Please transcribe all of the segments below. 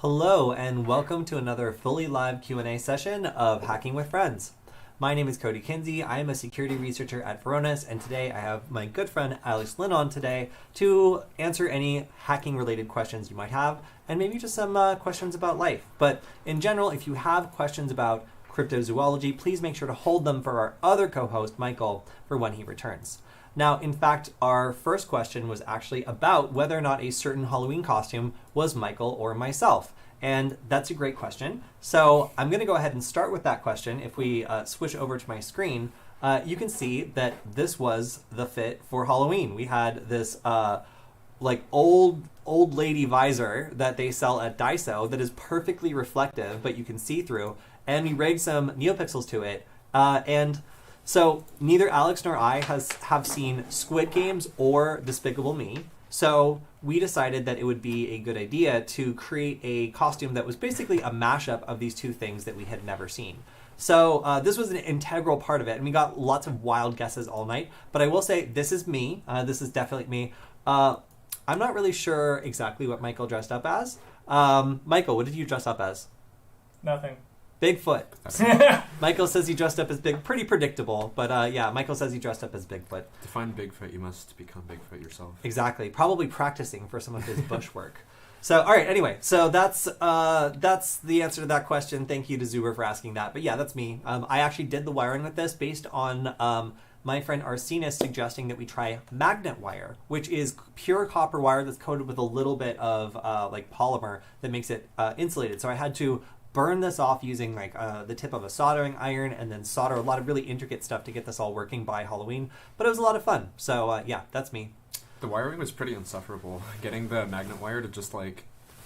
Hello and welcome to another fully live Q&A session of Hacking with Friends. My name is Cody Kinsey. I am a security researcher at Varonis, and today I have my good friend Alex Lynn on today to answer any hacking related questions you might have, and maybe just some questions about life. But in general, if you have questions about cryptozoology, please make sure to hold them for our other co-host, Michael, for when he returns. Now, in fact, our first question was actually about whether or not a certain Halloween costume was Michael or myself. And that's a great question. So I'm going to go ahead and start with that question. If we switch over to my screen, you can see that this was the fit for Halloween. We had this old lady visor that they sell at Daiso that is perfectly reflective, but you can see through. And we rigged some neopixels to it. So neither Alex nor I have seen Squid Games or Despicable Me. So we decided that it would be a good idea to create a costume that was basically a mashup of these two things that we had never seen. So this was an integral part of it, and we got lots of wild guesses all night. But I will say, this is me. This is definitely me. I'm not really sure exactly what Michael dressed up as. Michael, what did you dress up as? Nothing. Bigfoot. Michael says he dressed up as pretty predictable, but yeah, Michael says he dressed up as Bigfoot. To find Bigfoot, you must become Bigfoot yourself. Exactly. Probably practicing for some of his bush work. So, all right, anyway, so that's the answer to that question. Thank you to Zuber for asking that. But yeah, that's me. I actually did the wiring with this based on my friend Arsenis suggesting that we try magnet wire, which is pure copper wire that's coated with a little bit of polymer that makes it insulated. So I had to burn this off using the tip of a soldering iron and then solder a lot of really intricate stuff to get this all working by Halloween. But it was a lot of fun. So yeah, that's me. The wiring was pretty insufferable. Getting the magnet wire to just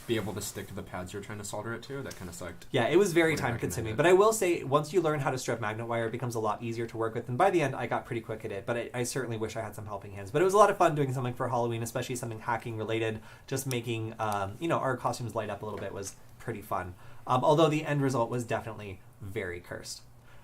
be able to stick to the pads you're trying to solder it to, that kind of sucked. Yeah, it was very time consuming. But I will say, once you learn how to strip magnet wire, it becomes a lot easier to work with. And by the end, I got pretty quick at it. But I certainly wish I had some helping hands. But it was a lot of fun doing something for Halloween, especially something hacking related. Just making our costumes light up a little bit was pretty fun. Although the end result was definitely very cursed.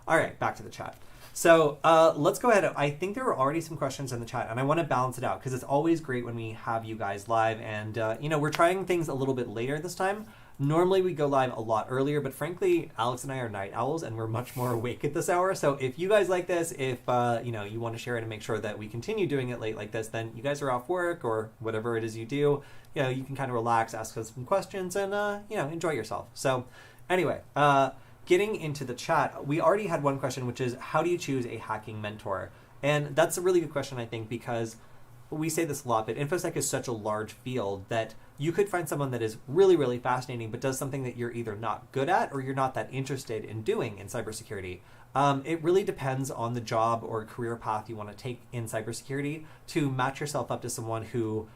All right, back to the chat. So let's go ahead. I think there were already some questions in the chat, and I want to balance it out because it's always great when we have you guys live. And, we're trying things a little bit later this time. Normally we go live a lot earlier, but frankly, Alex and I are night owls, and we're much more awake at this hour. So if you guys like this, if you want to share it and make sure that we continue doing it late like this, then you guys are off work or whatever it is you do. You can kind of relax, ask us some questions, and enjoy yourself. So anyway, getting into the chat, we already had one question, which is how do you choose a hacking mentor? And that's a really good question, I think, because we say this a lot, but InfoSec is such a large field that you could find someone that is really, really fascinating, but does something that you're either not good at or you're not that interested in doing in cybersecurity. It really depends on the job or career path you want to take in cybersecurity to match yourself up to someone who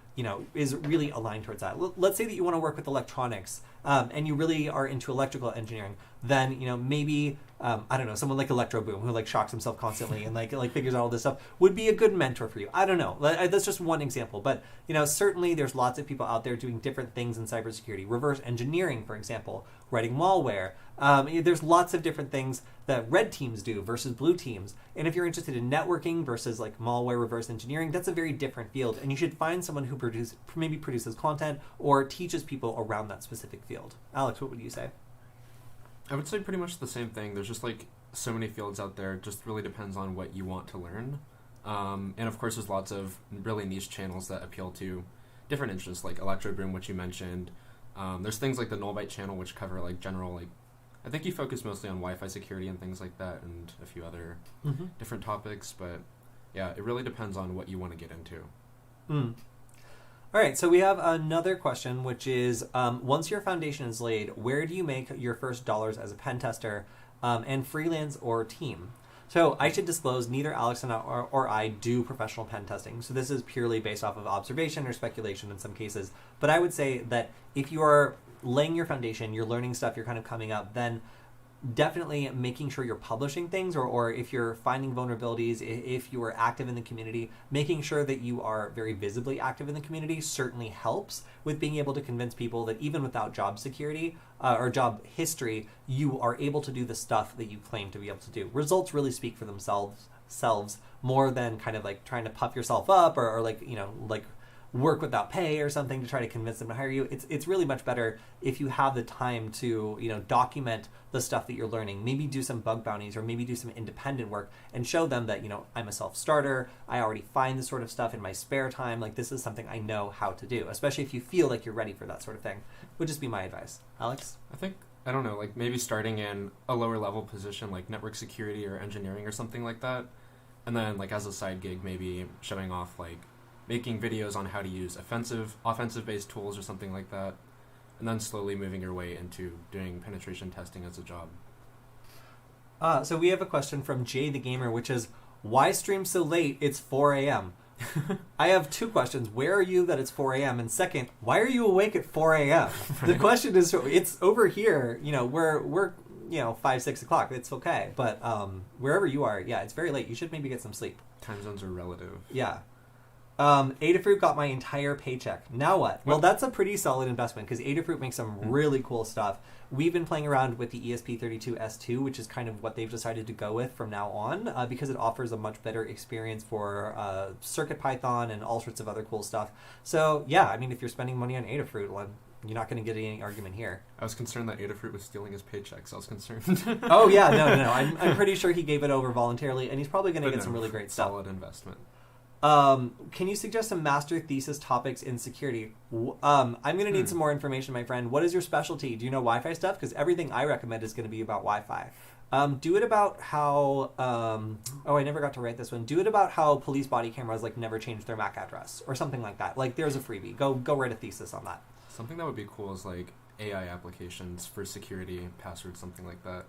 is really aligned towards that. Let's say that you want to work with electronics and you really are into electrical engineering. Then maybe someone like Electroboom who shocks himself constantly and figures out all this stuff would be a good mentor for you. I don't know. That's just one example, but certainly there's lots of people out there doing different things in cybersecurity. Reverse engineering, for example, writing malware. There's lots of different things that red teams do versus blue teams. And if you're interested in networking versus malware reverse engineering, that's a very different field. And you should find someone who produces content or teaches people around that specific field. Alex, what would you say? I would say pretty much the same thing. There's just so many fields out there. It just really depends on what you want to learn. And of course, there's lots of really niche channels that appeal to different interests, like Electroboom, which you mentioned. There's things like the Nullbyte channel, which cover general, I think you focus mostly on Wi-Fi security and things like that, and a few other different topics. But yeah, it really depends on what you want to get into. All right, so we have another question, which is, once your foundation is laid, where do you make your first dollars as a pen tester, and freelance or team? So I should disclose neither Alex or I do professional pen testing. So this is purely based off of observation or speculation in some cases. But I would say that if you are laying your foundation, you're learning stuff, you're kind of coming up, then definitely making sure you're publishing things, or if you're finding vulnerabilities, if you are active in the community, making sure that you are very visibly active in the community certainly helps with being able to convince people that even without job security or job history, you are able to do the stuff that you claim to be able to do. Results really speak for themselves more than kind of trying to puff yourself up or work without pay or something to try to convince them to hire you. It's really much better if you have the time to, document the stuff that you're learning. Maybe do some bug bounties or maybe do some independent work and show them that, I'm a self-starter. I already find this sort of stuff in my spare time. Like, this is something I know how to do, especially if you feel like you're ready for that sort of thing. Would just be my advice. Alex? I don't know, like maybe starting in a lower level position like network security or engineering or something like that. And then like as a side gig, maybe showing off like making videos on how to use offensive-based tools or something like that. And then slowly moving your way into doing penetration testing as a job. So we have a question from Jay the Gamer, which is, why stream so late? It's 4 a.m. I have two questions. Where are you that it's 4 a.m.? And second, why are you awake at 4 a.m.? The question is, it's over here, we're 5, 6 o'clock. It's okay. But wherever you are, yeah, it's very late. You should maybe get some sleep. Time zones are relative. Yeah. Adafruit got my entire paycheck. Now what? Well, that's a pretty solid investment because Adafruit makes some really cool stuff. We've been playing around with the ESP32S2, which is kind of what they've decided to go with from now on because it offers a much better experience for CircuitPython and all sorts of other cool stuff. So, yeah, I mean, if you're spending money on Adafruit, well, you're not going to get any argument here. I was concerned that Adafruit was stealing his paychecks. I was concerned. Oh, yeah, no. I'm pretty sure he gave it over voluntarily, and he's probably going to get some really great stuff. Solid investment. Can you suggest some master thesis topics in security? I'm going to need some more information, my friend. What is your specialty? Do you know Wi-Fi stuff? Because everything I recommend is going to be about Wi-Fi. Do it about how... I never got to write this one. Do it about how police body cameras never change their MAC address or something like that. There's a freebie. Go write a thesis on that. Something that would be cool is AI applications for security, passwords, something like that.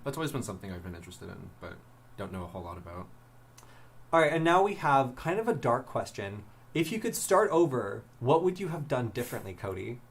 That's always been something I've been interested in, but don't know a whole lot about. All right, and now we have kind of a dark question. If you could start over, what would you have done differently, Cody?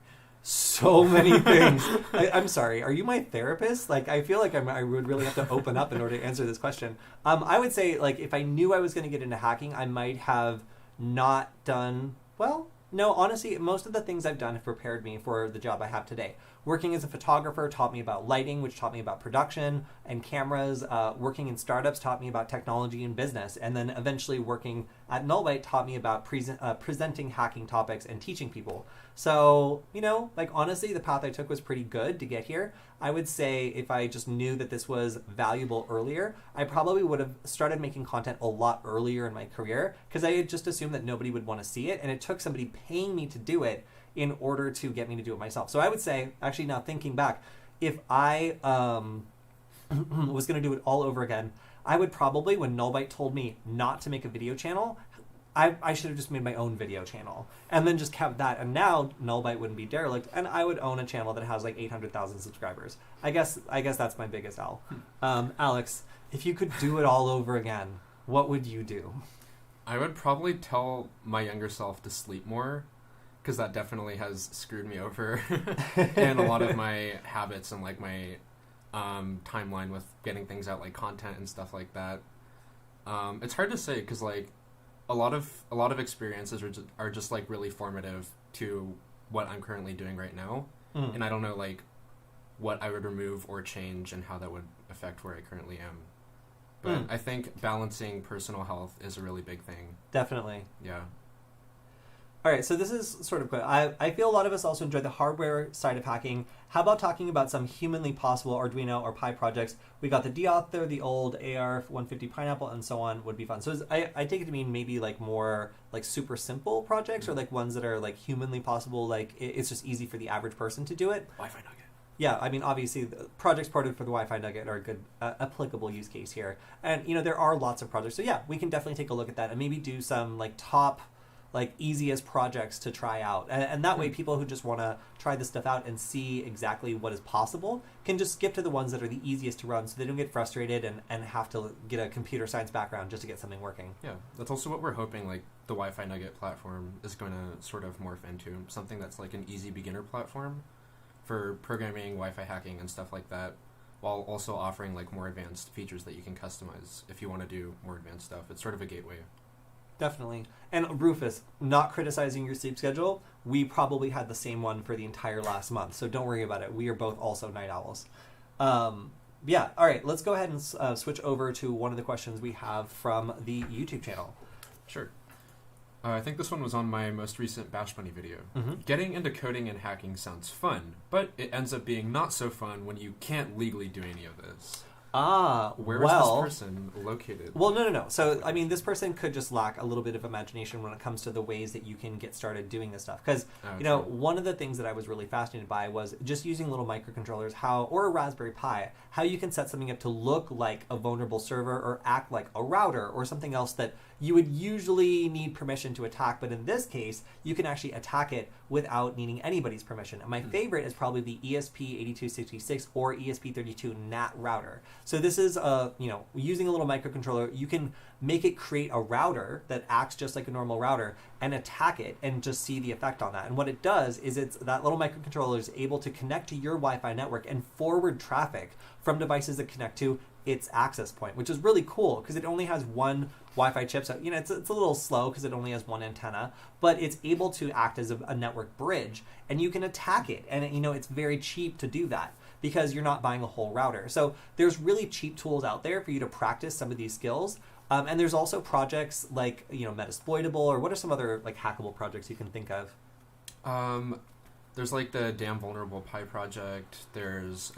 So many things. I'm sorry. Are you my therapist? I feel like I would really have to open up in order to answer this question. I would say, if I knew I was going to get into hacking, I might have not done... Well, no, honestly, most of the things I've done have prepared me for the job I have today. Working as a photographer taught me about lighting, which taught me about production and cameras. Working in startups taught me about technology and business. And then eventually working at Nullbyte taught me about presenting hacking topics and teaching people. So, honestly, the path I took was pretty good to get here. I would say if I just knew that this was valuable earlier, I probably would have started making content a lot earlier in my career because I had just assumed that nobody would want to see it. And it took somebody paying me to do it in order to get me to do it myself. So I would say, actually now thinking back, if I was going to do it all over again, I would probably, when Nullbyte told me not to make a video channel, I should have just made my own video channel and then just kept that. And now Nullbyte wouldn't be derelict and I would own a channel that has 800,000 subscribers. I guess that's my biggest L. Alex, if you could do it all over again, what would you do? I would probably tell my younger self to sleep more, because that definitely has screwed me over and a lot of my habits and my timeline with getting things out, content and stuff like that. It's hard to say because a lot of experiences are just really formative to what I'm currently doing right now, and I don't know what I would remove or change and how that would affect where I currently am. But I think balancing personal health is a really big thing. Definitely. Yeah. All right, so this is sort of quick. I feel a lot of us also enjoy the hardware side of hacking. How about talking about some humanly possible Arduino or Pi projects? We got the D-Author, the old AR-150 Pineapple, and so on would be fun. So I take it to mean maybe more super simple projects or ones that are humanly possible, it's just easy for the average person to do it. Wi-Fi Nugget. Yeah, I mean, obviously, the projects ported for the Wi-Fi Nugget are a good applicable use case here. And, there are lots of projects. So yeah, we can definitely take a look at that and maybe do some top... easiest projects to try out. And that way people who just want to try this stuff out and see exactly what is possible can just skip to the ones that are the easiest to run so they don't get frustrated and have to get a computer science background just to get something working. Yeah, that's also what we're hoping the Wi-Fi Nugget platform is going to sort of morph into. Something that's an easy beginner platform for programming, Wi-Fi hacking, and stuff like that, while also offering more advanced features that you can customize if you want to do more advanced stuff. It's sort of a gateway. Definitely. And Rufus, not criticizing your sleep schedule, we probably had the same one for the entire last month, so don't worry about it. We are both also night owls. Yeah, all right, let's go ahead and switch over to one of the questions we have from the YouTube channel. Sure. I think this one was on my most recent Bash Bunny video. Mm-hmm. Getting into coding and hacking sounds fun, but it ends up being not so fun when you can't legally do any of this. Where is this person located? Well, no. So, I mean, this person could just lack a little bit of imagination when it comes to the ways that you can get started doing this stuff. Because, one of the things that I was really fascinated by was just using little microcontrollers, or a Raspberry Pi, how you can set something up to look like a vulnerable server or act like a router or something else that you would usually need permission to attack. But in this case, you can actually attack it without needing anybody's permission. And my favorite is probably the ESP8266 or ESP32 NAT router. So this is, using a little microcontroller, you can make it create a router that acts just like a normal router and attack it and just see the effect on that. And what it does is that little microcontroller is able to connect to your Wi-Fi network and forward traffic from devices that connect to its access point, which is really cool because it only has one Wi-Fi chip. So, it's a little slow because it only has one antenna, but it's able to act as a network bridge, and you can attack it. And, it's very cheap to do that because you're not buying a whole router. So there's really cheap tools out there for you to practice some of these skills. And there's also projects like, Metasploitable, or what are some other like hackable projects you can think of? There's like the Damn Vulnerable Pi project. There's,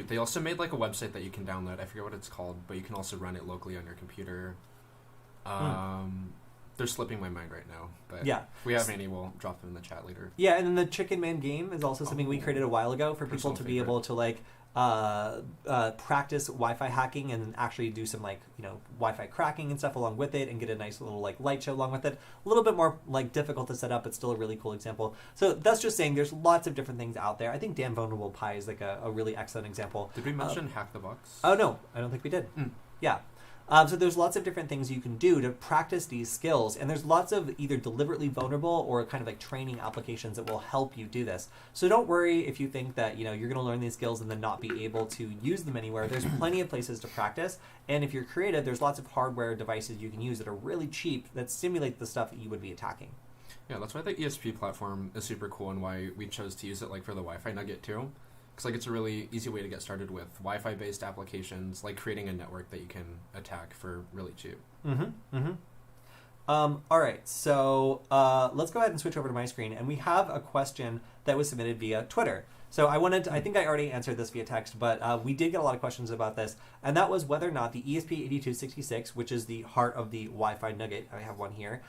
they also made like a website that you can download. I forget what it's called, but you can also run it locally on your computer. They're slipping my mind right now, but if we have any, we'll drop them in the chat later. Yeah, and then the Chicken Man game is also something we created a while ago for people to be able to like practice Wi-Fi hacking and actually do some like Wi-Fi cracking and stuff along with it, and get a nice little like light show along with it. A little bit more like difficult to set up, but still a really cool example. So that's just saying there's lots of different things out there. I think Damn Vulnerable Pi is like a really excellent example. Did we mention Hack the Box? Oh no, I don't think we did. Yeah. So there's lots of different things you can do to practice these skills, and there's lots of either deliberately vulnerable or kind of like training applications that will help you do this. So don't worry if you think that you're going to learn these skills and then not be able to use them anywhere. There's plenty of places to practice, and if you're creative, there's lots of hardware devices you can use that are really cheap that simulate the stuff that you would be attacking. Yeah, that's why the ESP platform is super cool, and why we chose to use it like for the Wi-Fi Nugget too. Because it's a really easy way to get started with Wi-Fi-based applications, like creating a network that you can attack for really cheap. All right, so let's go ahead and switch over to my screen, and we have a question that was submitted via Twitter. So I think I already answered this via text, but we did get a lot of questions about this, and that was whether or not the ESP8266, which is the heart of the Wi-Fi Nugget, I have one here,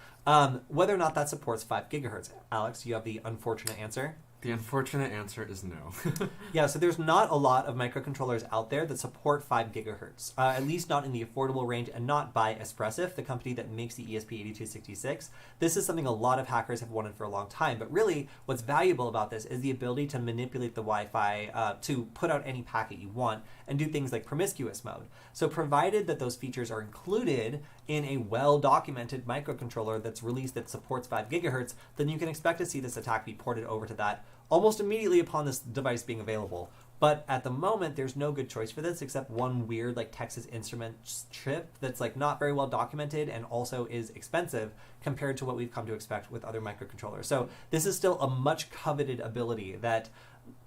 whether or not that supports 5 gigahertz. Alex, you have the unfortunate answer. The unfortunate answer is no. Yeah, so there's not a lot of microcontrollers out there that support 5 gigahertz, at least not in the affordable range, and not by Espressif, the company that makes the ESP8266. This is something a lot of hackers have wanted for a long time, but really what's valuable about this is the ability to manipulate the Wi-Fi to put out any packet you want and do things like promiscuous mode. So provided that those features are included in a well-documented microcontroller that's released that supports 5 gigahertz, then you can expect to see this attack be ported over to that almost immediately upon this device being available. But at the moment, there's no good choice for this except one weird like Texas Instruments chip that's like not very well documented and also is expensive compared to what we've come to expect with other microcontrollers. So this is still a much coveted ability that,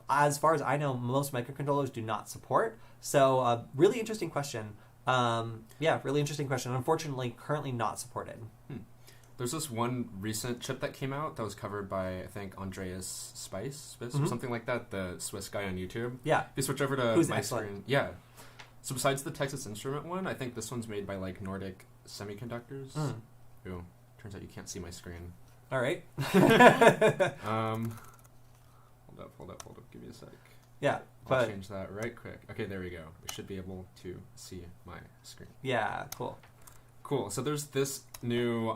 as far as I know, most microcontrollers do not support. So really interesting question. Really interesting question. Unfortunately, currently not supported. There's this one recent chip that came out that was covered by, I think, Andreas Spice or something like that, the Swiss guy on YouTube. Yeah. If you switch over to Who's my excellent. screen. Yeah. So besides the Texas Instrument one, I think this one's made by like Nordic Semiconductors. Ooh, turns out you can't see my screen. All right. Hold up. Give me a sec. Yeah. I'll change that right quick. Okay, there we go. We should be able to see my screen. Yeah, cool. Cool. So there's this new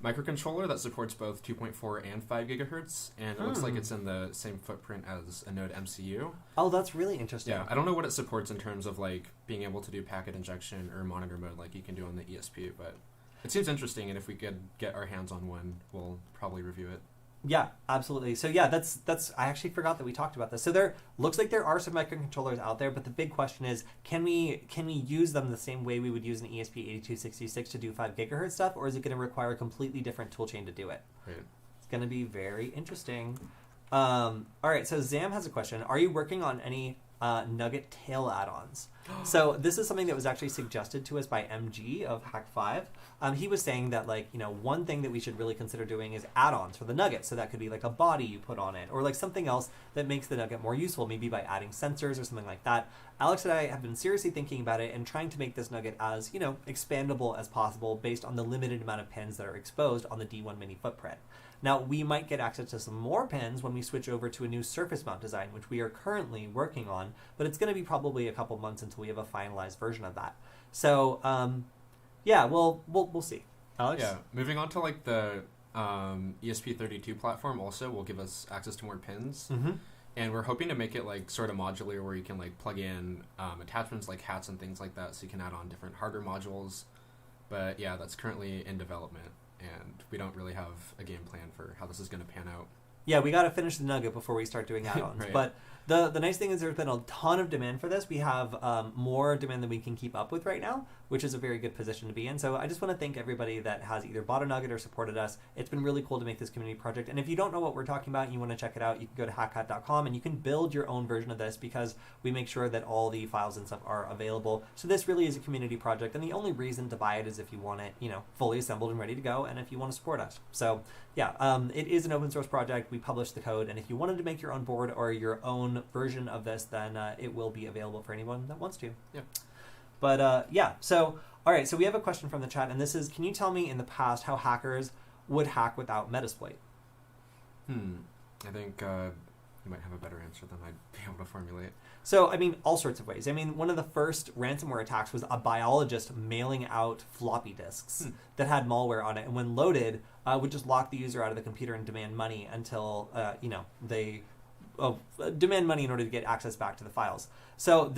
microcontroller that supports both 2.4 and 5 gigahertz, and it looks like it's in the same footprint as a Node MCU. Oh, that's really interesting. Yeah, I don't know what it supports in terms of like being able to do packet injection or monitor mode like you can do on the ESP, but it seems interesting, and if we could get our hands on one, we'll probably review it. Yeah, absolutely. So yeah, that's I actually forgot that we talked about this. So there looks like there are some microcontrollers out there, but the big question is, can we use them the same way we would use an ESP8266 to do 5 gigahertz stuff, or is it going to require a completely different toolchain to do it? Right. It's going to be very interesting. All right, so Zam has a question. Are you working on any Nugget tail add-ons. So this is something that was actually suggested to us by MG of Hack5. He was saying that, like, you know, one thing that we should really consider doing is add-ons for the Nugget. So that could be like a body you put on it, or like something else that makes the Nugget more useful, maybe by adding sensors or something like that. Alex and I have been seriously thinking about it and trying to make this Nugget as, you know, expandable as possible based on the limited amount of pins that are exposed on the D1 Mini footprint. Now, we might get access to some more pins when we switch over to a new surface mount design, which we are currently working on, but it's going to be probably a couple months until we have a finalized version of that. So, yeah, we'll see. Alex? Yeah, moving on to like the ESP32 platform also will give us access to more pins. Mm-hmm. And we're hoping to make it like sort of modular where you can like plug in attachments like hats and things like that, so you can add on different hardware modules. But yeah, that's currently in development, and we don't really have a game plan for how this is going to pan out. Yeah, we got to finish the Nugget before we start doing add-ons. Right. But the nice thing is there's been a ton of demand for this. We have more demand than we can keep up with right now, which is a very good position to be in. So I just want to thank everybody that has either bought a Nugget or supported us. It's been really cool to make this community project. And if you don't know what we're talking about and you want to check it out, you can go to hackhat.com and you can build your own version of this, because we make sure that all the files and stuff are available. So this really is a community project, and the only reason to buy it is if you want it, you know, fully assembled and ready to go, and if you want to support us. So yeah, it is an open source project. We publish the code, and if you wanted to make your own board or your own version of this, then it will be available for anyone that wants to. Yeah. But yeah, so all right, so we have a question from the chat, and this is: can you tell me in the past how hackers would hack without Metasploit? I think you might have a better answer than I'd be able to formulate. So, I mean, all sorts of ways. I mean, one of the first ransomware attacks was a biologist mailing out floppy disks that had malware on it, and when loaded, would just lock the user out of the computer and demand money until, you know, they demand money in order to get access back to the files. So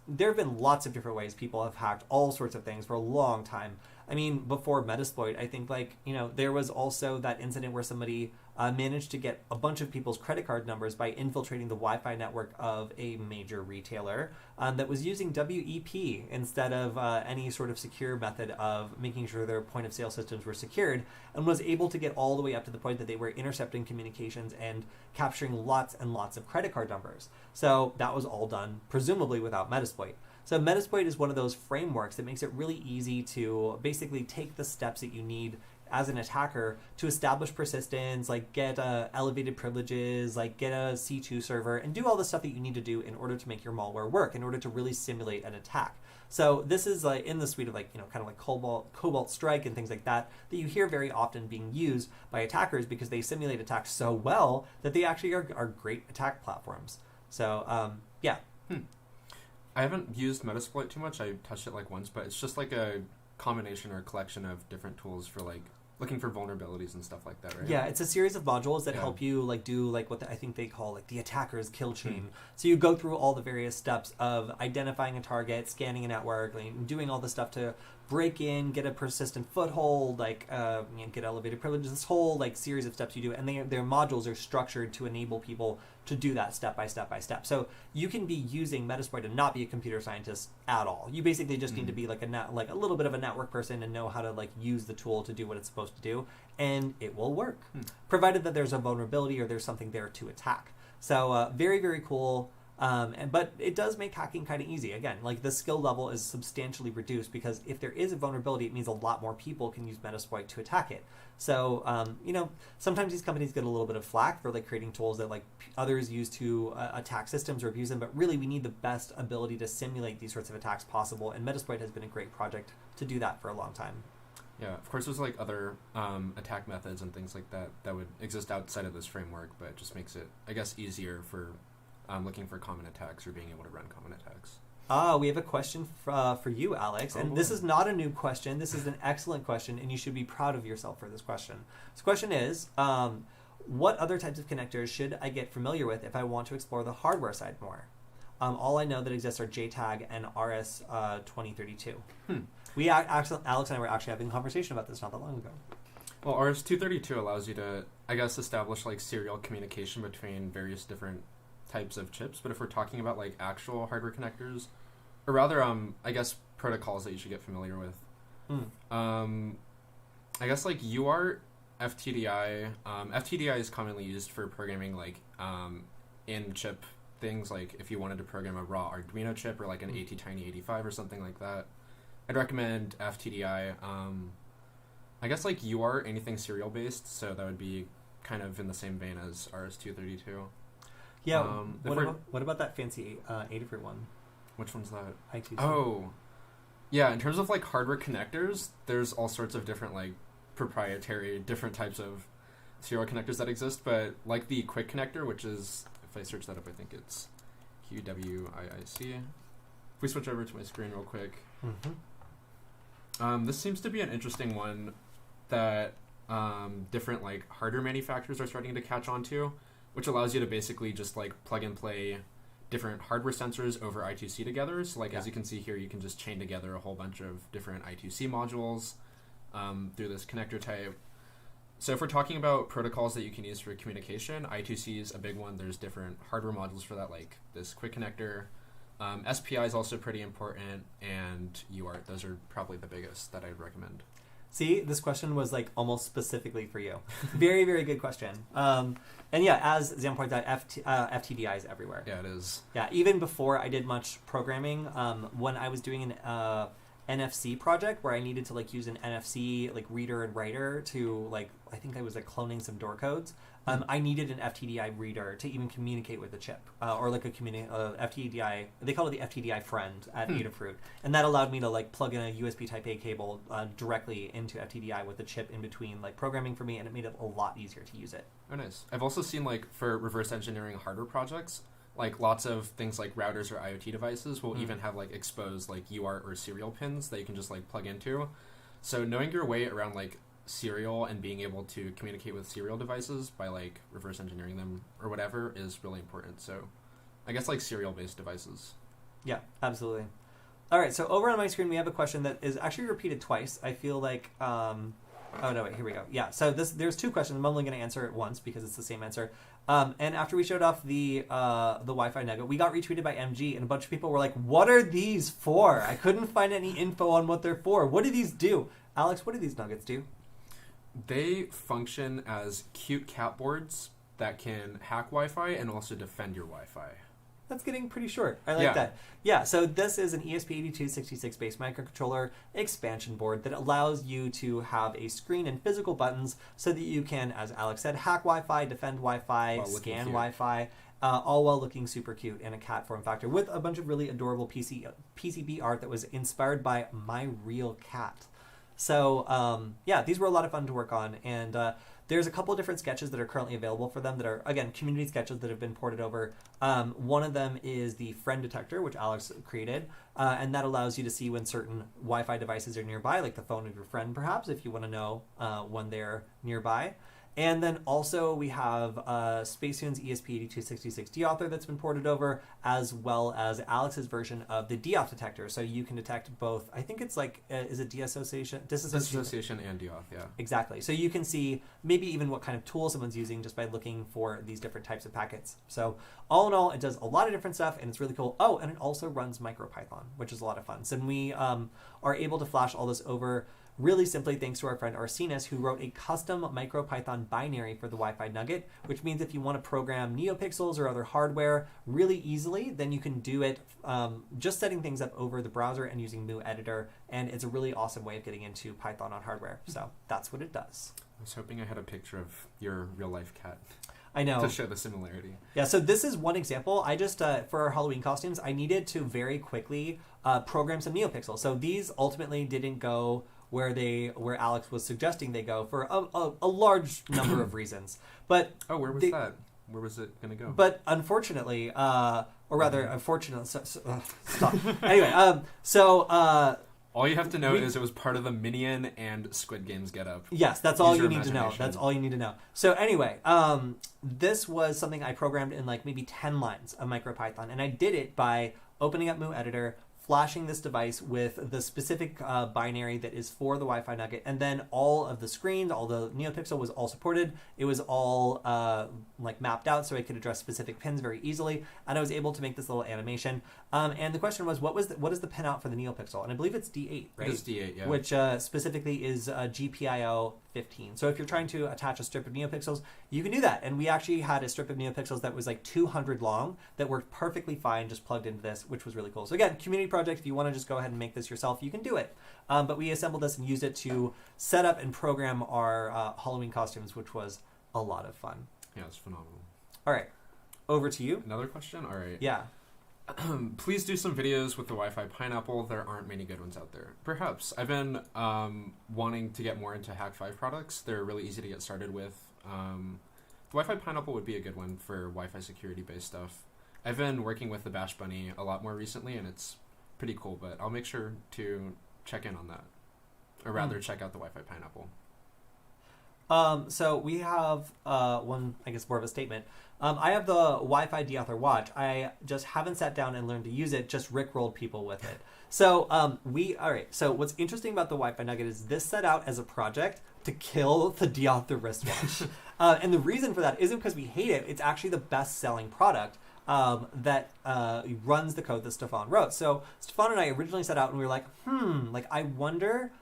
there have been lots of different ways people have hacked all sorts of things for a long time. I mean, before Metasploit, I think, like, you know, there was also that incident where somebody managed to get a bunch of people's credit card numbers by infiltrating the Wi-Fi network of a major retailer that was using WEP instead of any sort of secure method of making sure their point of sale systems were secured, and was able to get all the way up to the point that they were intercepting communications and capturing lots and lots of credit card numbers. So that was all done presumably without Metasploit. So Metasploit is one of those frameworks that makes it really easy to basically take the steps that you need as an attacker to establish persistence, like get elevated privileges, like get a C2 server, and do all the stuff that you need to do in order to make your malware work, in order to really simulate an attack. So this is like in the suite of, like, you know, kind of like Cobalt Strike and things like that you hear very often being used by attackers because they simulate attacks so well that they actually are great attack platforms. So yeah. I haven't used Metasploit too much. I touched it like once, but it's just like a combination or collection of different tools for like looking for vulnerabilities and stuff like that, right? Yeah, it's a series of modules that help you like do like what I think they call like the attacker's kill chain. So you go through all the various steps of identifying a target, scanning a network, like, doing all the stuff to break in, get a persistent foothold, like get elevated privileges. This whole like series of steps you do, and their modules are structured to enable people to do that step by step by step. So you can be using Metasploit and not be a computer scientist at all. You basically just need to be like a little bit of a network person and know how to like use the tool to do what it's supposed to do, and it will work, provided that there's a vulnerability or there's something there to attack. So very, very cool. But it does make hacking kind of easy. Again, like the skill level is substantially reduced because if there is a vulnerability, it means a lot more people can use Metasploit to attack it. So, you know, sometimes these companies get a little bit of flack for like creating tools that like others use to attack systems or abuse them. But really, we need the best ability to simulate these sorts of attacks possible. And Metasploit has been a great project to do that for a long time. Yeah, of course, there's like other attack methods and things like that that would exist outside of this framework, but it just makes it, I guess, easier for looking for common attacks or being able to run common attacks. We have a question for you, Alex. And this is not a new question. This is an excellent question, and you should be proud of yourself for this question. This question is, what other types of connectors should I get familiar with if I want to explore the hardware side more? All I know that exists are JTAG and RS-2032. Alex and I were actually having a conversation about this not that long ago. Well, RS-232 allows you to, I guess, establish like serial communication between various different types of chips, but if we're talking about like actual hardware connectors, or rather I guess protocols that you should get familiar with, I guess like UART, FTDI. FTDI is commonly used for programming like in chip things like if you wanted to program a raw Arduino chip or like an ATtiny85 or something like that, I'd recommend FTDI. I guess like UART, anything serial based, so that would be kind of in the same vein as RS-232. Yeah. What about that fancy Adafruit one? Which one's that? I2C. Oh, yeah. In terms of like hardware connectors, there's all sorts of different like proprietary different types of serial connectors that exist. But like the quick connector, which is, if I search that up, I think it's QWIIC. If we switch over to my screen real quick, this seems to be an interesting one that different like hardware manufacturers are starting to catch on to, which allows you to basically just like plug and play different hardware sensors over I2C together. So like as you can see here, you can just chain together a whole bunch of different I2C modules through this connector type. So if we're talking about protocols that you can use for communication, I2C is a big one. There's different hardware modules for that, like this quick connector. SPI is also pretty important, and UART. Those are probably the biggest that I'd recommend. See, this question was like almost specifically for you. Very, very good question. And yeah, as Zam pointed out, FTDI is everywhere. Yeah, it is. Yeah, even before I did much programming, when I was doing an NFC project where I needed to like use an NFC like reader and writer to like, I think I was like cloning some door codes. I needed an FTDI reader to even communicate with the chip, or like a FTDI. They call it the FTDI friend at Adafruit, and that allowed me to like plug in a USB Type A cable directly into FTDI with the chip in between, like programming for me, and it made it a lot easier to use it. Oh, nice. I've also seen like for reverse engineering hardware projects, like lots of things like routers or IoT devices will even have like exposed like UART or serial pins that you can just like plug into. So knowing your way around like serial and being able to communicate with serial devices by like reverse engineering them or whatever is really important. So I guess like serial based devices. Yeah, absolutely. All right, so over on my screen we have a question that is actually repeated twice. I feel like oh no, wait, here we go. Yeah, so there's two questions. I'm only going to answer it once because it's the same answer. And after we showed off the Wi-Fi Nugget, we got retweeted by MG, and a bunch of people were like, "What are these for? I couldn't find any info on what they're for. What do these do?" Alex, what do these nuggets do? They function as cute cat boards that can hack Wi-Fi and also defend your Wi-Fi. That's getting pretty short. I like that. Yeah, so this is an ESP8266 based microcontroller expansion board that allows you to have a screen and physical buttons so that you can, as Alex said, hack Wi-Fi, defend Wi-Fi, scan Wi-Fi, all while looking super cute in a cat form factor with a bunch of really adorable PCB art that was inspired by my real cat. So, yeah, these were a lot of fun to work on, and there's a couple of different sketches that are currently available for them that are, again, community sketches that have been ported over. One of them is the friend detector, which Alex created, and that allows you to see when certain Wi-Fi devices are nearby, like the phone of your friend, perhaps, if you want to know when they're nearby. And then also we have Spacetune's ESP8266 deauthor that's been ported over, as well as Alex's version of the deauth detector. So you can detect both. I think it's like, is it disassociation and deauth, yeah. Exactly. So you can see maybe even what kind of tool someone's using just by looking for these different types of packets. So all in all, it does a lot of different stuff, and it's really cool. Oh, and it also runs MicroPython, which is a lot of fun. So we are able to flash all this over really simply thanks to our friend Arsenis, who wrote a custom MicroPython binary for the Wi-Fi Nugget, which means if you want to program NeoPixels or other hardware really easily, then you can do it just setting things up over the browser and using Mu Editor, and it's a really awesome way of getting into Python on hardware. So that's what it does. I was hoping I had a picture of your real-life cat. I know. To show the similarity. Yeah, so this is one example. I just, for our Halloween costumes, I needed to very quickly program some NeoPixels. So these ultimately didn't go where Alex was suggesting they go for a large number of reasons. But where was that? Where was it going to go? But unfortunately, or rather, unfortunately, stop. Anyway, all you have to know is it was part of the Minion and Squid Games getup. Yes, that's all you need to know. That's all you need to know. So anyway, this was something I programmed in like maybe 10 lines of MicroPython, and I did it by opening up Mu Editor, flashing this device with the specific binary that is for the Wi-Fi Nugget, and then all of the screens, all the NeoPixel was all supported. It was all like mapped out so I could address specific pins very easily, and I was able to make this little animation. And the question was, what is the pinout for the NeoPixel? And I believe it's D8, right? It is D8, yeah. Which specifically is GPIO 15. So if you're trying to attach a strip of NeoPixels, you can do that. And we actually had a strip of NeoPixels that was like 200 long that worked perfectly fine, just plugged into this, which was really cool. So again, community project, if you want to just go ahead and make this yourself, you can do it. But we assembled this and used it to set up and program our Halloween costumes, which was a lot of fun. Yeah, it's phenomenal. All right, over to you. Another question? All right. Yeah. Please do some videos with the Wi-Fi Pineapple. There aren't many good ones out there. Perhaps. I've been wanting to get more into Hack 5 products. They're really easy to get started with. The Wi-Fi Pineapple would be a good one for Wi-Fi security-based stuff. I've been working with the Bash Bunny a lot more recently, and it's pretty cool, but I'll make sure to check in on that. Or rather, check out the Wi-Fi Pineapple. So we have one, I guess, more of a statement. I have the Wi-Fi deauthor watch. I just haven't sat down and learned to use it, just rickrolled people with it. So all right. So what's interesting about the Wi-Fi Nugget is this set out as a project to kill the deauthor wristwatch. And the reason for that isn't because we hate it. It's actually the best-selling product that runs the code that Stefan wrote. So Stefan and I originally set out and we were like, I wonder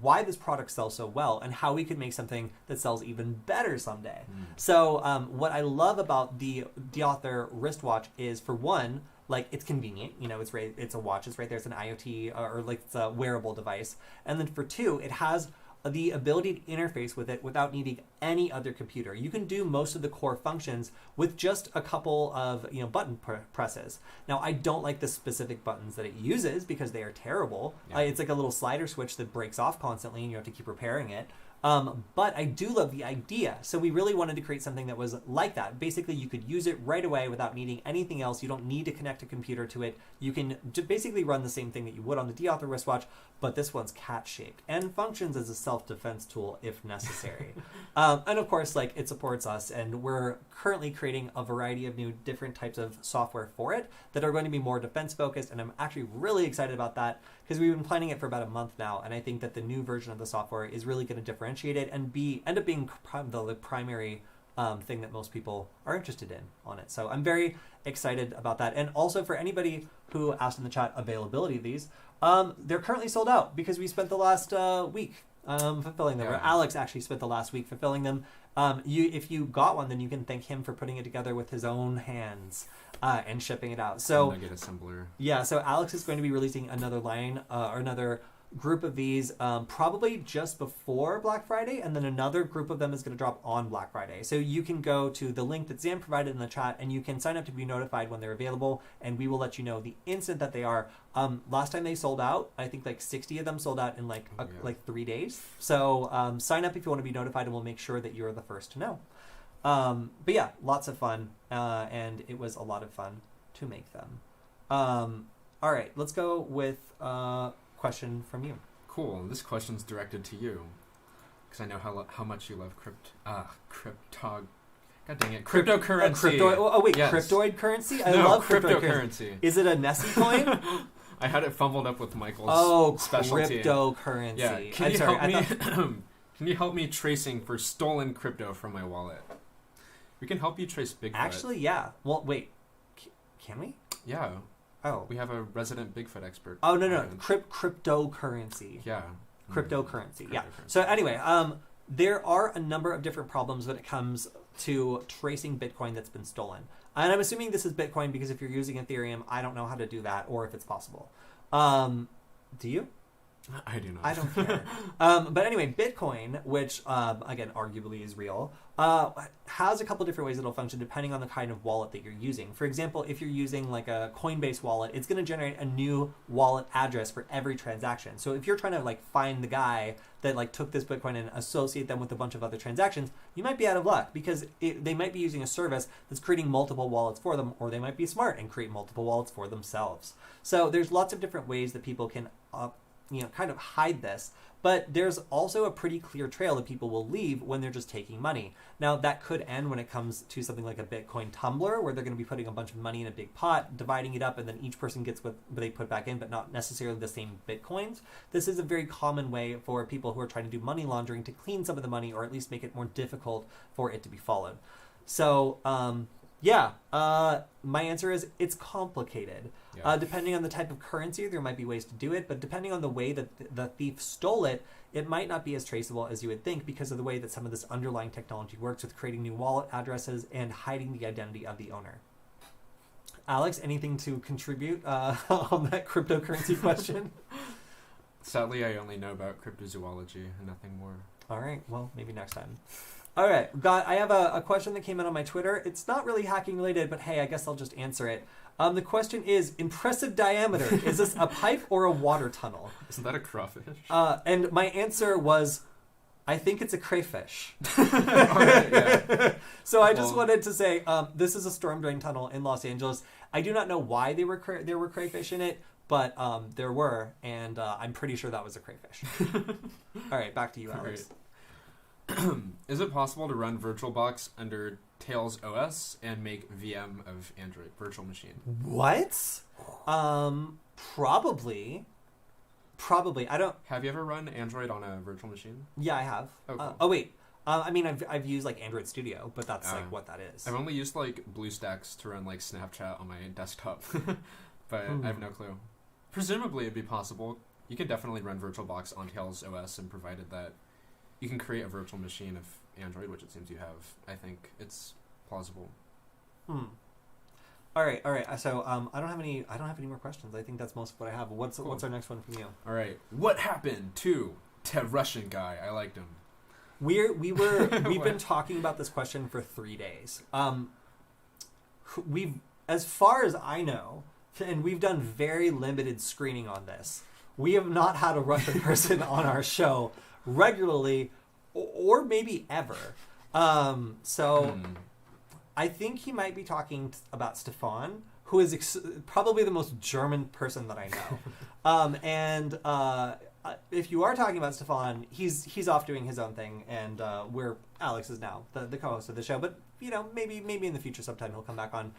why this product sells so well and how we could make something that sells even better someday. So what I love about the deauthor wristwatch is, for one, like, it's convenient. You know, it's a watch. It's right there. It's an IoT or like it's a wearable device. And then for two, it has the ability to interface with it without needing any other computer. You can do most of the core functions with just a couple of button presses. Now, I don't like the specific buttons that it uses because they are terrible. Yeah. It's like a little slider switch that breaks off constantly and you have to keep repairing it. But I do love the idea. So we really wanted to create something that was like that. Basically, you could use it right away without needing anything else. You don't need to connect a computer to it. You can basically run the same thing that you would on the deauthor wristwatch, but this one's cat-shaped and functions as a self-defense tool if necessary. And of course, like, it supports us, and we're currently creating a variety of new different types of software for it that are going to be more defense-focused, and I'm actually really excited about that because we've been planning it for about a month now, and I think that the new version of the software is really going to differentiate it and end up being the primary thing that most people are interested in on it. So I'm very excited about that. And also, for anybody who asked in the chat availability of these, they're currently sold out because we spent the last week fulfilling them. Yeah. Or Alex actually spent the last week fulfilling them. If you got one, then you can thank him for putting it together with his own hands and shipping it out. So Nugget assembler. Yeah, so Alex is going to be releasing another line or another group of these probably just before Black Friday, and then another group of them is going to drop on Black Friday. So you can go to the link that Zan provided in the chat and you can sign up to be notified when they're available, and we will let you know the instant that they are. Last time they sold out, I think like 60 of them sold out in like 3 days. So sign up if you want to be notified, and we'll make sure that you're the first to know. But yeah, lots of fun, and it was a lot of fun to make them. All right, let's go with question from you. Cool. This question's directed to you because I know how much you love God dang it, cryptocurrency. Yes. Cryptoid currency? I love cryptocurrency. Is it a Nessie coin? I had it fumbled up with Michael's specialty. Cryptocurrency. Yeah. Can you help me tracing for stolen crypto from my wallet? We can help you trace Bigfoot. Actually, yeah. Well, wait. Can we? Yeah. Oh. We have a resident Bigfoot expert. Oh, no. Cryptocurrency. Yeah. Cryptocurrency. Yeah. So anyway, there are a number of different problems when it comes to tracing Bitcoin that's been stolen. And I'm assuming this is Bitcoin because if you're using Ethereum, I don't know how to do that or if it's possible. Do you? I do not. I don't care. But anyway, Bitcoin, which, again, arguably is real, has a couple different ways it'll function depending on the kind of wallet that you're using. For example, if you're using like a Coinbase wallet, it's going to generate a new wallet address for every transaction. So if you're trying to like find the guy that like took this Bitcoin and associate them with a bunch of other transactions, you might be out of luck because they might be using a service that's creating multiple wallets for them, or they might be smart and create multiple wallets for themselves. So there's lots of different ways that people can kind of hide this, but there's also a pretty clear trail that people will leave when they're just taking money. Now, that could end when it comes to something like a Bitcoin tumbler, where they're going to be putting a bunch of money in a big pot, dividing it up, and then each person gets what they put back in, but not necessarily the same Bitcoins. This is a very common way for people who are trying to do money laundering to clean some of the money, or at least make it more difficult for it to be followed. So, my answer is it's complicated. Yeah. Depending on the type of currency, there might be ways to do it, but depending on the way that the thief stole it, it might not be as traceable as you would think because of the way that some of this underlying technology works with creating new wallet addresses and hiding the identity of the owner. Alex, anything to contribute on that cryptocurrency question? Sadly, I only know about cryptozoology and nothing more. All right, well, maybe next time. All right, I have a question that came in on my Twitter. It's not really hacking related, but hey, I guess I'll just answer it. The question is, impressive diameter. Is this a pipe or a water tunnel? Isn't that a crawfish? And my answer was, I think it's a crayfish. Right, yeah. So I just wanted to say, this is a storm drain tunnel in Los Angeles. I do not know why there were crayfish in it, but there were, and I'm pretty sure that was a crayfish. All right, back to you, Alex. Is it possible to run VirtualBox under Tails OS and make VM of Android virtual machine? What? Probably. I don't. Have you ever run Android on a virtual machine? Yeah, I have. Oh, cool. Wait. I mean, I've used like Android Studio, but that's like what that is. I've only used like BlueStacks to run like Snapchat on my desktop, but I have no clue. Presumably, it'd be possible. You could definitely run VirtualBox on Tails OS, and provided that you can create a virtual machine of Android, which it seems you have, I think it's plausible. All right. So I don't have any more questions. I think that's most of what I have. What's our next one from you? All right. What happened to the Russian guy? I liked him. We've been talking about this question for 3 days. We've, as far as I know, and we've done very limited screening on this, we have not had a Russian person on our show regularly, or maybe ever. I think he might be talking about Stefan, who is probably the most German person that I know. If you are talking about Stefan, he's off doing his own thing, and Alex is now the co-host of the show. But maybe in the future sometime he'll come back on.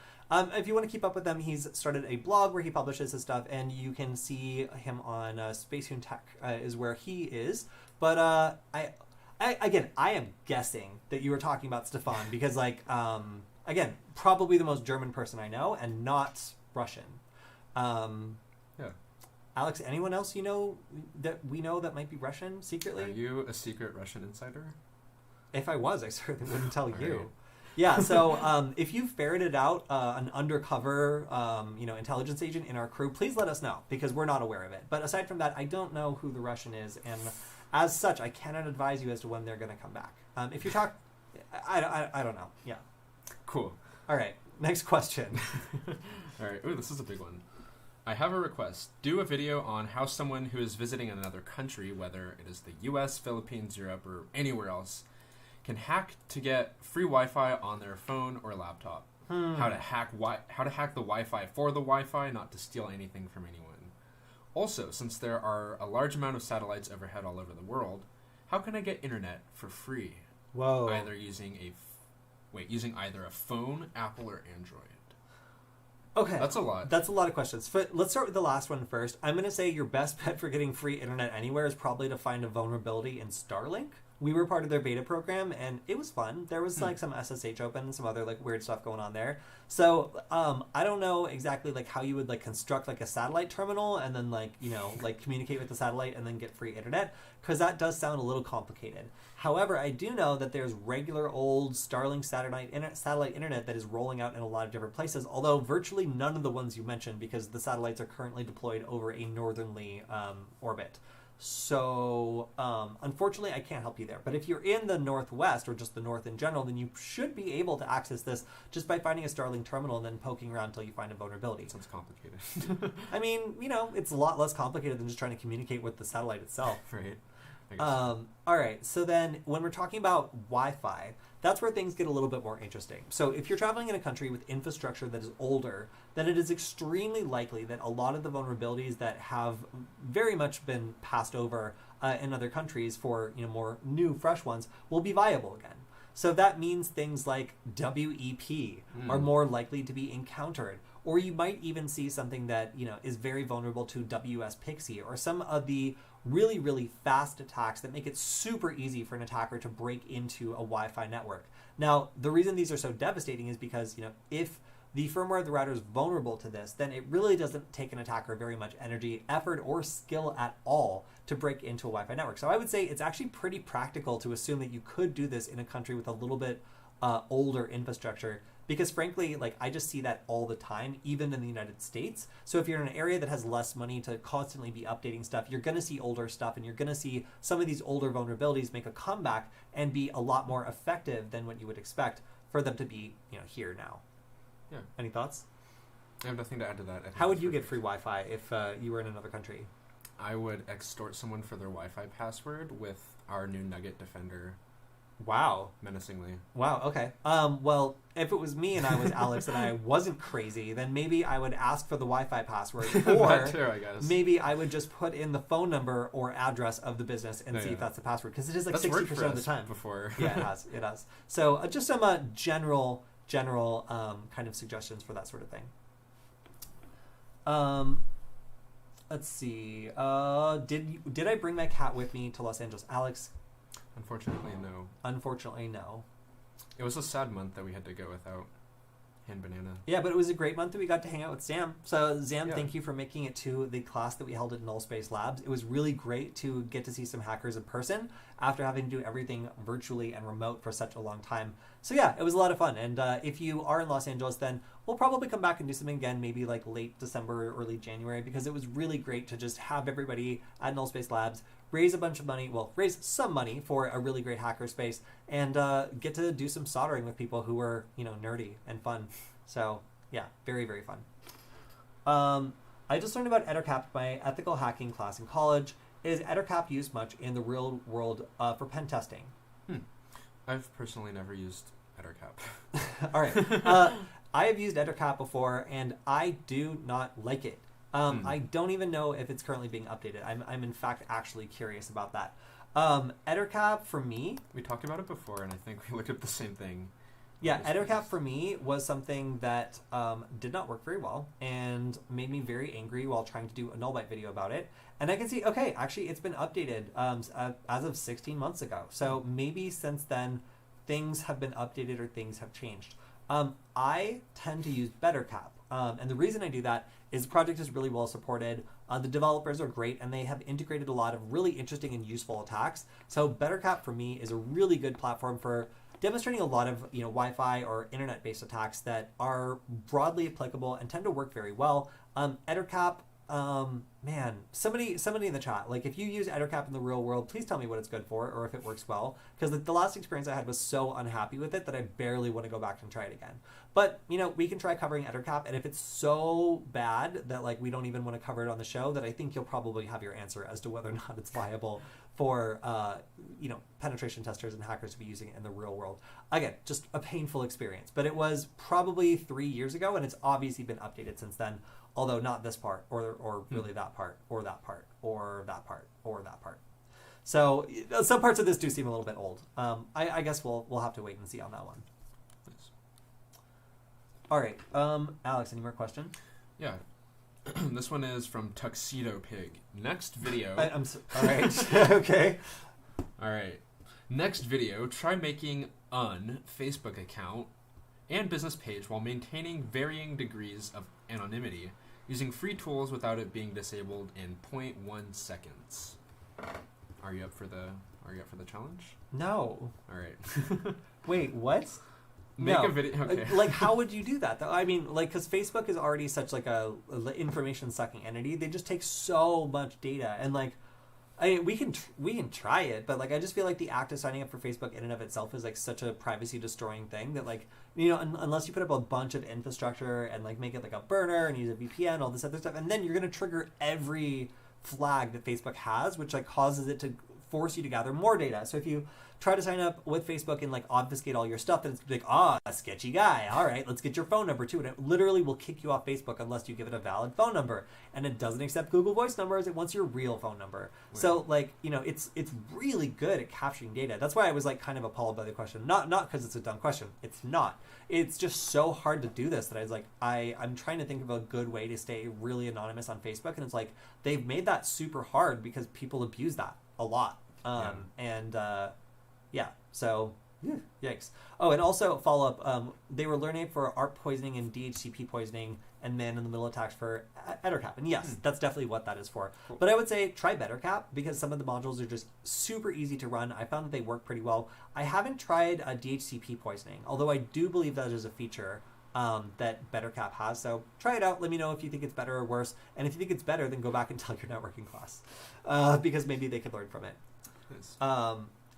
If you want to keep up with him, he's started a blog where he publishes his stuff, and you can see him on Spacetoon Tech is where he is. But I am guessing that you were talking about Stefan because, again, probably the most German person I know, and not Russian. Yeah. Alex, anyone else that we know that might be Russian secretly? Are you a secret Russian insider? If I was, I certainly wouldn't tell you. Right. Yeah, so if you ferreted out an undercover, intelligence agent in our crew, please let us know because we're not aware of it. But aside from that, I don't know who the Russian is, and as such, I cannot advise you as to when they're going to come back. If you talk, I don't know. Yeah. Cool. All right. Next question. All right. Ooh, this is a big one. I have a request. Do a video on how someone who is visiting another country, whether it is the US, Philippines, Europe, or anywhere else, can hack to get free Wi-Fi on their phone or laptop. How to hack the Wi-Fi for the Wi-Fi, not to steal anything from anyone. Also, since there are a large amount of satellites overhead all over the world, how can I get internet for free? Whoa. Either using either a phone, Apple, or Android. Okay. That's a lot. That's a lot of questions. Let's start with the last one first. I'm going to say your best bet for getting free internet anywhere is probably to find a vulnerability in Starlink. We were part of their beta program, and it was fun. There was some SSH open and some other weird stuff going on there. So I don't know exactly how you would construct a satellite terminal and then communicate with the satellite and then get free internet, because that does sound a little complicated. However, I do know that there's regular old Starlink satellite internet that is rolling out in a lot of different places, although virtually none of the ones you mentioned, because the satellites are currently deployed over a northerly orbit. So, unfortunately, I can't help you there. But if you're in the Northwest, or just the North in general, then you should be able to access this just by finding a Starlink terminal and then poking around until you find a vulnerability. Sounds complicated. I mean, it's a lot less complicated than just trying to communicate with the satellite itself. Right. All right, so then when we're talking about Wi-Fi, that's where things get a little bit more interesting. So if you're traveling in a country with infrastructure that is older, then it is extremely likely that a lot of the vulnerabilities that have very much been passed over in other countries for more new, fresh ones will be viable again. So that means things like WEP are more likely to be encountered. Or you might even see something that is very vulnerable to WS Pixie, or some of the really, really fast attacks that make it super easy for an attacker to break into a Wi-Fi network. Now, the reason these are so devastating is because if the firmware of the router is vulnerable to this, then it really doesn't take an attacker very much energy, effort, or skill at all to break into a Wi-Fi network. So I would say it's actually pretty practical to assume that you could do this in a country with a little bit older infrastructure, because frankly, like, I just see that all the time, even in the United States. So if you're in an area that has less money to constantly be updating stuff, you're going to see older stuff, and you're going to see some of these older vulnerabilities make a comeback and be a lot more effective than what you would expect for them to be, here now. Yeah. Any thoughts? I have nothing to add to that. How would you get free Wi-Fi if you were in another country? I would extort someone for their Wi-Fi password with our new Nugget Defender. Wow. Menacingly. Wow, okay. Well, if it was me and I was Alex and I wasn't crazy, then maybe I would ask for the Wi-Fi password. Or that too, I guess. Maybe I would just put in the phone number or address of the business and see if that's the password. Because it is like that's 60% of the time. Before. Yeah, it has. So just some general kind of suggestions for that sort of thing. Let's see. Did I bring my cat with me to Los Angeles, Alex? Unfortunately, no. Unfortunately, no. It was a sad month that we had to go without Hand Banana. Yeah, but it was a great month that we got to hang out with Sam. So, Sam, thank you for making it to the class that we held at Null Space Labs. It was really great to get to see some hackers in person after having to do everything virtually and remote for such a long time. So, yeah, it was a lot of fun. And if you are in Los Angeles, then we'll probably come back and do something again, maybe like late December, early January, because it was really great to just have everybody at Null Space Labs raise some money for a really great hackerspace and get to do some soldering with people who were, nerdy and fun. So, yeah, very, very fun. I just learned about Ettercap, my ethical hacking class in college. Is Ettercap used much in the real world for pen testing? I've personally never used Ettercap. All right. I have used Ettercap before, and I do not like it. I don't even know if it's currently being updated. I'm in fact actually curious about that. Ettercap for me... We talked about it before, and I think we looked at the same thing. Yeah, Ettercap for me was something that did not work very well and made me very angry while trying to do a nullbyte video about it. And I can see, okay, actually it's been updated as of 16 months ago. So maybe since then things have been updated or things have changed. I tend to use BetterCap. And the reason I do that is the project is really well supported. The developers are great, and they have integrated a lot of really interesting and useful attacks. So BetterCap for me is a really good platform for demonstrating a lot of Wi-Fi or internet-based attacks that are broadly applicable and tend to work very well. Ettercap, man, somebody in the chat, like if you use Ettercap in the real world, please tell me what it's good for or if it works well, because the last experience I had was so unhappy with it that I barely want to go back and try it again. But we can try covering Ettercap, and if it's so bad that like we don't even want to cover it on the show, that I think you'll probably have your answer as to whether or not it's viable for penetration testers and hackers to be using it in the real world. Again, just a painful experience, but it was probably 3 years ago, and it's obviously been updated since then. Although not this part, or really that part, or that part, or that part, or that part. So some parts of this do seem a little bit old. I guess we'll have to wait and see on that one. Nice. All right, Alex, any more questions? Yeah. This one is from Tuxedo Pig. Next video. All right. Okay. All right. Next video, try making an Facebook account and business page while maintaining varying degrees of anonymity, using free tools without it being disabled in 0.1 seconds. Are you up for the challenge? No. All right. Wait, what? Make a video. Okay. Like, how would you do that though? I mean, like, because Facebook is already such like a information sucking entity. They just take so much data, and like, I mean, we can try it, but like, I just feel like the act of signing up for Facebook in and of itself is like such a privacy destroying thing that like, unless you put up a bunch of infrastructure and like make it like a burner and use a VPN, all this other stuff, and then you're gonna trigger every flag that Facebook has, which like causes it to force you to gather more data. So if you try to sign up with Facebook and like obfuscate all your stuff, then it's like, a sketchy guy. All right, let's get your phone number too. And it literally will kick you off Facebook unless you give it a valid phone number. And it doesn't accept Google Voice numbers. It wants your real phone number. Right. So like, it's really good at capturing data. That's why I was like kind of appalled by the question. Not because it's a dumb question. It's not. It's just so hard to do this that I was like, I'm trying to think of a good way to stay really anonymous on Facebook. And it's like, they've made that super hard because people abuse that a lot. Yeah, so Yikes. Oh, and also follow up. They were learning for ARP poisoning and DHCP poisoning, and man-in-the-middle attacks for Ettercap. And yes, that's definitely what that is for. Cool. But I would say try Bettercap because some of the modules are just super easy to run. I found that they work pretty well. I haven't tried DHCP poisoning, although I do believe that is a feature that Bettercap has. So try it out. Let me know if you think it's better or worse. And if you think it's better, then go back and tell your networking class because maybe they could learn from it. Nice.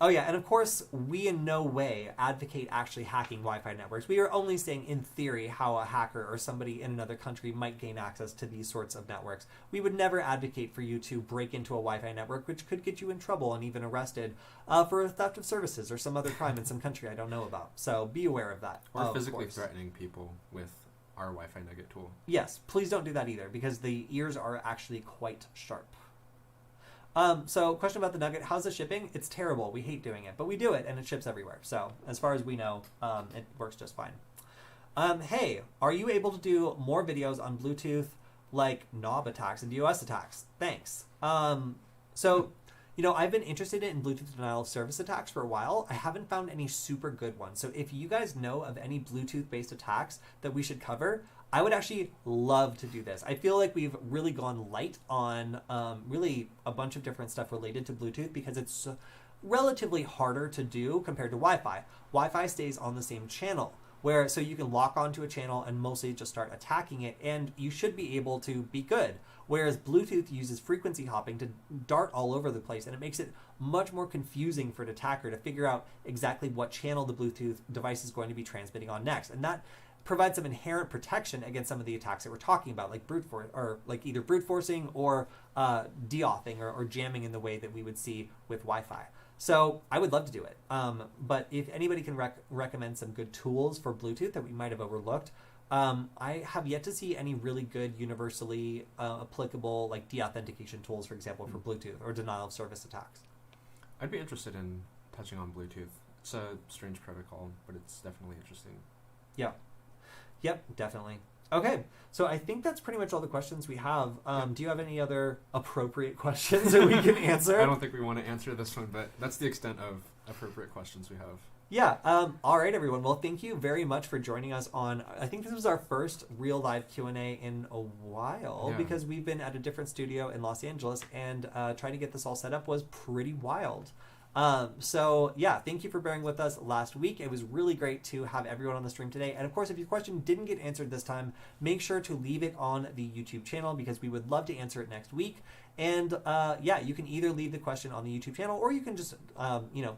Oh yeah, and of course, we in no way advocate actually hacking Wi-Fi networks. We are only saying in theory how a hacker or somebody in another country might gain access to these sorts of networks. We would never advocate for you to break into a Wi-Fi network, which could get you in trouble and even arrested for theft of services or some other crime in some country I don't know about. So be aware of that. Or physically threatening people with our Wi-Fi Nugget tool. Yes, please don't do that either because the ears are actually quite sharp. So question about the Nugget, how's the shipping? It's terrible. We hate doing it, but we do it and it ships everywhere. So as far as we know, it works just fine. Hey, are you able to do more videos on Bluetooth like knob attacks and DOS attacks? Thanks. So, you know, I've been interested in Bluetooth denial of service attacks for a while. I haven't found any super good ones. So if you guys know of any Bluetooth-based attacks that we should cover, I would actually love to do this. I feel like we've really gone light on really a bunch of different stuff related to Bluetooth because it's relatively harder to do compared to Wi-Fi. Wi-Fi stays on the same channel, so you can lock onto a channel and mostly just start attacking it, and you should be able to be good. Whereas Bluetooth uses frequency hopping to dart all over the place, and it makes it much more confusing for an attacker to figure out exactly what channel the Bluetooth device is going to be transmitting on next. And that provides some inherent protection against some of the attacks that we're talking about, like brute force, or like either brute forcing or de-authing or jamming in the way that we would see with Wi-Fi. So I would love to do it. But if anybody can recommend some good tools for Bluetooth that we might have overlooked, I have yet to see any really good universally applicable like de-authentication tools, for example, for Bluetooth or denial of service attacks. I'd be interested in touching on Bluetooth. It's a strange protocol, but it's definitely interesting. Yeah. Yep, definitely. Okay, so I think that's pretty much all the questions we have. Do you have any other appropriate questions that we can answer? I don't think we want to answer this one, but that's the extent of appropriate questions we have. Yeah. All right, everyone. Well, thank you very much for joining us on, I think this was our first real live Q&A in a while because we've been at a different studio in Los Angeles and trying to get this all set up was pretty wild. So yeah, thank you for bearing with us last week. It was really great to have everyone on the stream today. And of course, if your question didn't get answered this time, make sure to leave it on the YouTube channel because we would love to answer it next week. And yeah, you can either leave the question on the YouTube channel or you can just,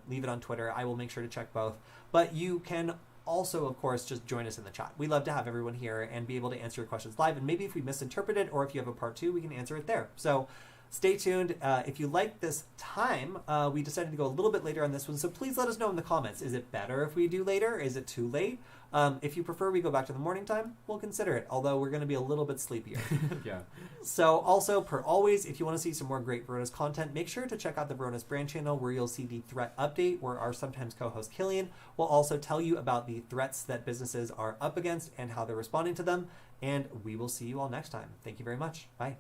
leave it on Twitter. I will make sure to check both. But you can also, of course, just join us in the chat. We love to have everyone here and be able to answer your questions live. And maybe if we misinterpreted or if you have a part 2, we can answer it there. So stay tuned. If you like this time, we decided to go a little bit later on this one, so please let us know in the comments. Is it better if we do later? Is it too late? If you prefer we go back to the morning time, we'll consider it, although we're going to be a little bit sleepier. Yeah. So also, per always, if you want to see some more great Varonis content, make sure to check out the Varonis brand channel where you'll see the threat update, where our sometimes co-host Killian will also tell you about the threats that businesses are up against and how they're responding to them. And we will see you all next time. Thank you very much. Bye.